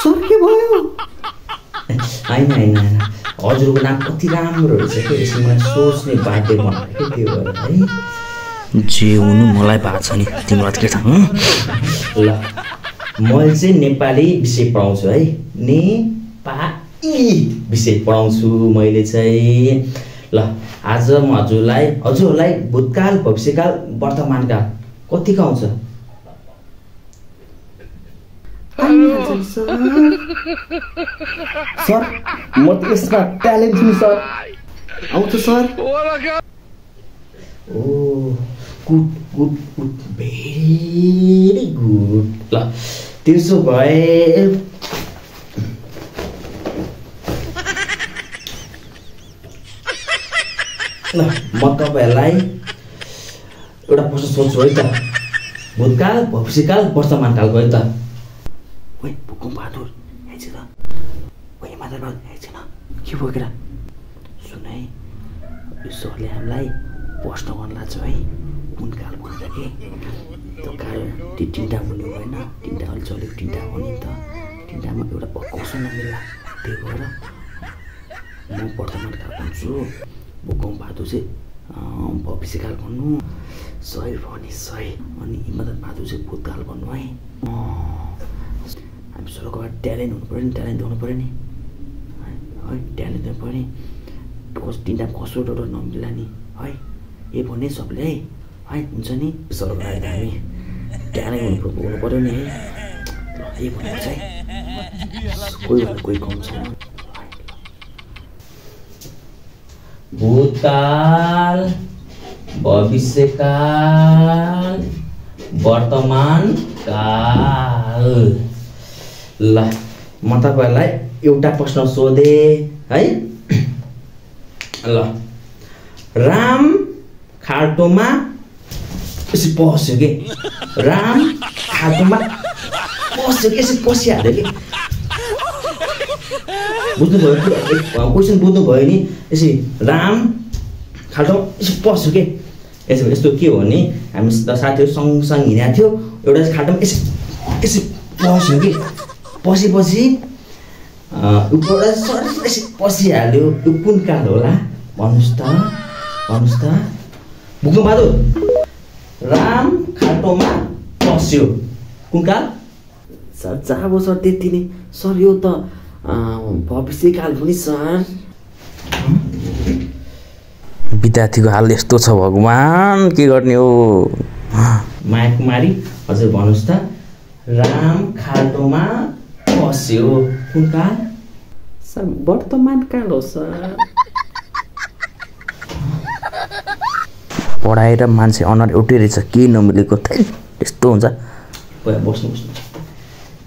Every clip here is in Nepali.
सर के भयो? होइन होइन होइन हजुरको नाम कति राम्रो रहेछ के यसमा मलाई सोच्ने बाध्य बनायो के त्यो भएर है जे हुनु मलाई भएको छ नि तिमीलाई के थाहा ल मैले चाहिँ नेपाली विषय पढाउँछु है नेपाली विषय पढाउँछु मैले चाहिँ ल आज म हजुरहरूलाई भूतकाल भविष्यकाल वर्तमानकाल कतिको आउँछ सर म त यसमा ट्यालेन्ट छु सर आउँछ sir oh good good good very good ल त्यसो भए ल म तपाईँहरूलाई एउटा प्रश्न सोध्छु है त भूतकाल भविष्यकाल वर्तमानकालको है त ओइ भुकुम बहादुर एकछिन ओइ माधव बहादुर एकछिन के भयो केरा सुन है यो सरले हामीलाई प्रश्न गर्न लाग्छ है कुन काल भन्छ कि त्यो काल त्यो तिनवटा हुने होइन तिनवटा अलि चलेको तिनवटा हो नि त तिनवटामा एउटा पक्काउँछ नमिल्ला त्यही भएर म वर्तमान काल भन्छु भुकुम बहादुर चाहिँ भविष्यकाल भन्नु सही भयो नि सही अनि इमादत बहादुर चाहिँ भूतकाल भन्नु है हामी सबैको ट्यालेन्ट हुनु पऱ्यो नि ट्यालेन्ट देखाउनु पऱ्यो नि है ट्यालेन्ट दिनु पऱ्यो नि तिनवटा कसो डर नमिल्ला नि है ए भन्ने सबले है हुन्छ नि सरको लागि हामी ट्यालेन्ट हुनु पऱ्यो नि है ए भनेको चाहिँ कोही कम छैन भूतकाल भविष्यकाल वर्तमान काल ल म तपाईँहरूलाई एउटा प्रश्न सोधेँ है ल राम खाल्टोमा यसरी पस्यो कि राम खाल्टोमा पस्यो कि यसरी पसिहाल्यो कि बुझ्नुभयो क्वेसन बुझ्नुभयो नि यसरी राम खाल्टोमा यसरी पस्यो कि यस्तो के हो भने हामी साथीहरू सँगसँगै हिँडेको थियो एउटा खाल्टोमा यसरी पस्यो कि पसेपछि उपबाट सर यसरी पसिहाल्यो यो कुन काल होला भन्नुहोस् त भुकुम बहादुर राम खाल्टोमा पस्यो कुन काल सर जाबो सर त्यति नै सर यो त भविष्यकाल हो नि सर विद्यार्थीको हाल यस्तो छ भगवान् के गर्ने हो माया कुमारी हजुर भन्नुहोस् त राम खाल्टोमा पस्यो कुन काल सर वर्तमान काल हो सर पढाइ र मान्छे अनुहार एउटै रहेछ के नमिलेको यस्तो हुन्छ बस्नु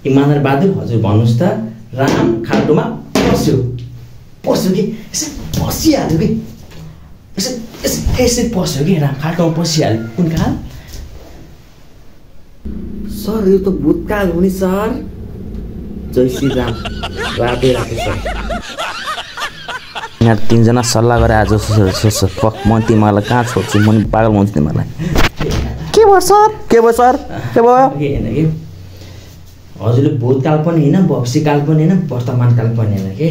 इमानदार बहादुर हजुर भन्नुहोस् त राम खाल्टोमा पस्यो कि यसरी पसिहाल्यो कि यसरी पस्यो कि राम खाल्टोमा पसिहाल्यो कुन काल सर यो त भूतकाल हो नि सर जय श्री राम राधे राधे सर यहाँ तिनजना सल्लाह गरेर आज पक म तिमीहरूलाई कहाँ छोड्छु म पागल हुन्छु तिमीहरूलाई के भयो सर के भयो हजुरले भूतकाल पनि होइन भविष्यकाल पनि होइन वर्तमान काल पनि होइन के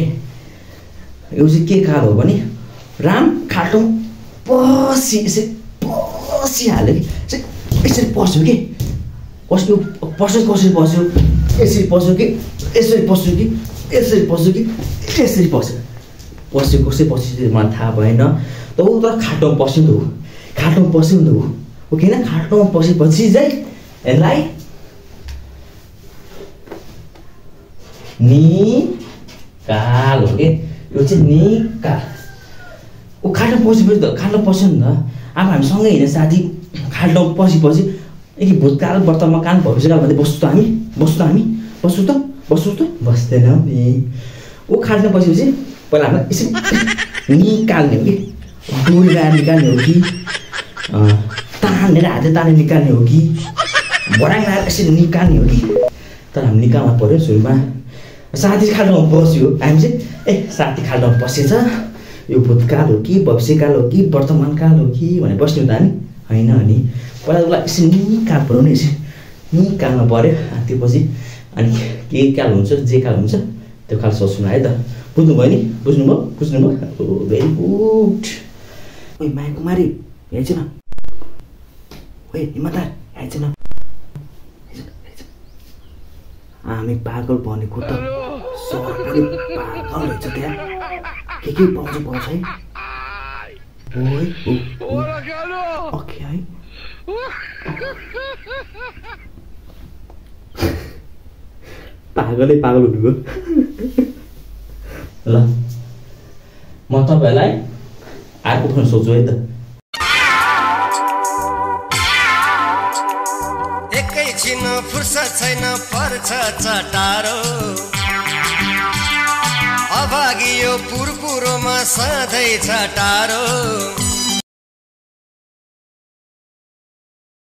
यो चाहिँ के काल हो भने राम खाल्टोमा पसिहाल्यो कि यसरी पस्यो कि कसरी पस्यो यसरी पस्यो कि यसरी पस्यो कसै पछि मलाई थाहा भएन त ऊ त खाल्टोमा पस्यो नि त हो किन खाल्टोमा पसेपछि चाहिँ यसलाई निकाल हो कि यो चाहिँ निकाल ऊ खाल्टोमा पसेपछि त खाल्टोमा पस्यो नि त अब हामी सँगै हिँड्ने साथी खाल्टोमा पसेपछि यदि भूतकाल वर्तमान भविष्यकाल भन्दै बस्छु त बस्दैनौँ नि ऊ खाल्टोमा पसेपछि पहिला हामीलाई यसरी निकाल्ने हो कि डोरी लगाएर निकाल्ने हो कि तानेर हातले तानेर निकाल्ने हो कि भडाङ लगाएर यसरी निकाल्ने हो कि तर हामी निकाल्न पऱ्यो सुरुमा साथी खाल्टोमा बस्यो हामी चाहिँ साथी खाल्टोमा पसेछ यो भूतकाल हो कि भविष्यकाल हो कि वर्तमान काल हो कि भनेर बस्ने हो त हामी होइन अनि पहिला उसलाई यसरी निकाल पऱ्यो नि यसरी निकाल्नु पऱ्यो त्योपछि अनि के काल हुन्छ जे काल हुन्छ त्यो काल सोच्नु है त बुझ्नुभयो नि बुझ्नुभयो भेरी गुड ओइ माया कुमारी हेर्छ न ओइ हिम्मतार हेर्छ न हामी पागल भनेको त सर पनि पागल रहेछ त्यहाँ के पाउँछ है ओइ ओके है पागल हुनुभयो ल म तपाईँहरूलाई अर्को फोन सोध्छु है त एकैछिन फुर्सद छैन पर्छ चटारो अभागी यो पुरपुरोमा सधैँ छ टाढो